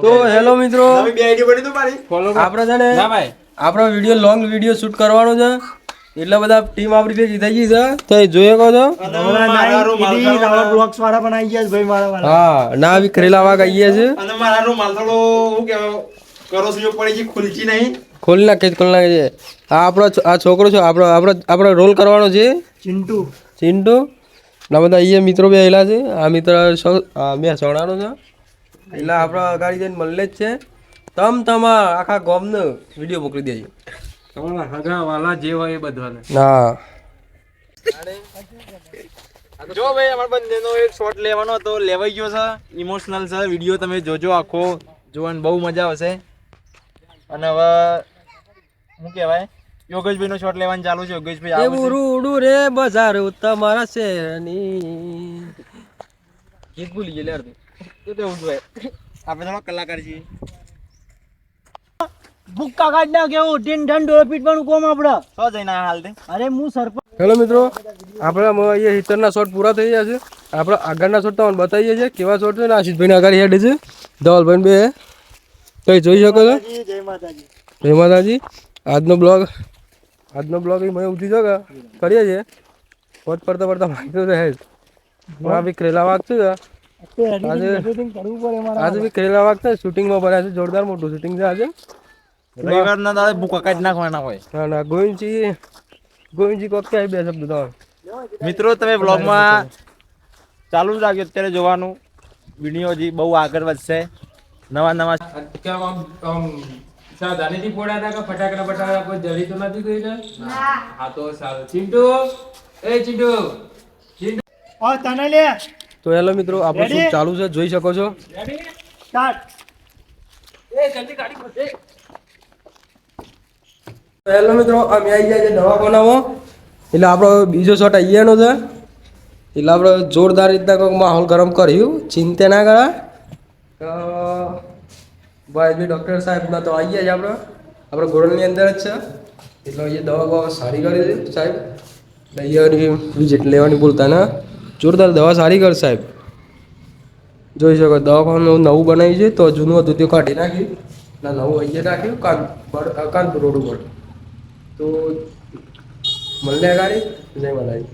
તો હેલો મિત્રો, આપણે છે ને આપણો વિડીયો લોંગ વિડીયો શૂટ કરવાનો છે, એટલા બધા ટીમ આપણી ભેગી થઈ ગઈ છે. તો જોઈએ કહો છો હા ના બી કરેલા વાગ આવીએ છે. ખોલી નાખે છે. આ આપણો આ છોકરો છે, આપણો રોલ કરવાનો છે ચિંટુ. ના બધા અહીંયા મિત્રો બી આવેલા છે. આ મિત્ર મેં સોનાનો છે એટલે આપણા અગાડી જઈને મળે જ છે. તમા આખા ગામને વિડીયો મોકલી દેજો. તમારા હગા વાલા જે હોય એ બધાને. હા જો ભાઈ અમાર બંનેનો એક શોટ લેવાનો હતો, લેવાઈ ગયો છે. ઇમોશનલ છે વિડીયો, તમે જોજો આખો, જોવાની બહુ મજા આવશે. અને હવે શું કહેવાય, યોગેશભાઈ નો શોટ લેવાનું ચાલુ છે. યોગેશભાઈ આવું એવું રૂડું રે બજાર તમારા શહેરની ગીત ભૂલી ગયેલા તો એવું જોઈએ. આપણે થોડા કલાકાર છીએ. ભૂક્કા કાઢ ના કેવું ટીન ઠંડો પીટવાનું કોમ આપડે સો જઈને હાલ દે. અરે હું સરપંચ. હેલો મિત્રો, આપણે અહીંયા હિતરના શોટ પૂરા થઈ ગયા છે. આપણે આગળના શોટ તમને બતાવીએ છીએ કેવા શોટ છે ને. આશીષભાઈને આગળ હેડ છે, ધવલભાઈ બે તો જોઈ શકો છો. જય માતાજી. જય માતાજી. આજનો બ્લોગ મેં ઉઠી જો કે કરીએ છીએ. વોટ પડતા માહિતી તો હે જ. આ બી કરેલા વાગ છે આજે બી કરેલા વાગ છે. શૂટિંગમાં ભર્યા છે, જોરદાર મોટું શૂટિંગ છે આજે. રવિવારના દાડે ભૂકા કાઢી નાખવાના હોય. ના ના ગોવિંદજી કોક કે બે શબ્દ તો મિત્રો તમે બ્લોગમાં ચાલુ જ રાખ્યો અત્યારે જોવાનું. વિડીયો હજી બહુ આગળ વધશે. નવા સાવધાનીથી ફોડ્યા હતા કે ફટાકડા કોઈ જડી તો નથી ગઈ ને? હા તો સારું. ચિંટુ ઓ તને લે. તો હેલો મિત્રો, આપણું શૂટ ચાલુ છે, જોઈ શકો છો. Ready start. જલ્દી ગાડી ખોલે. હેલો મિત્રો, અમે આવી ગયા છે દવાખાનામાં. એટલે આપણો બીજો શોટ અહીંયાનો છે. એટલે આપણે જોરદાર રીતના કંઈક માહોલ ગરમ કર્યું. ચિંતા ના કરા. ભાઈ બી ડૉક્ટર સાહેબના તો આવી ગયા છે. આપણે ગોળની અંદર જ છે. એટલે અહીંયા દવા સારી કરી છે સાહેબ. અહીંયાની વિઝિટ લેવાની ભૂલતા ના. જોરદાર દવા સારી કર સાહેબ. જોઈ શકો દવાખાનું નવું બનાવ્યું છે, તો જૂનું હતું તે કાઢી નાખ્યું. ના નવું અહીંયા નાખ્યું કાનપુર રોડ ઉપર. તો મળને ગાડી જય માતાજી.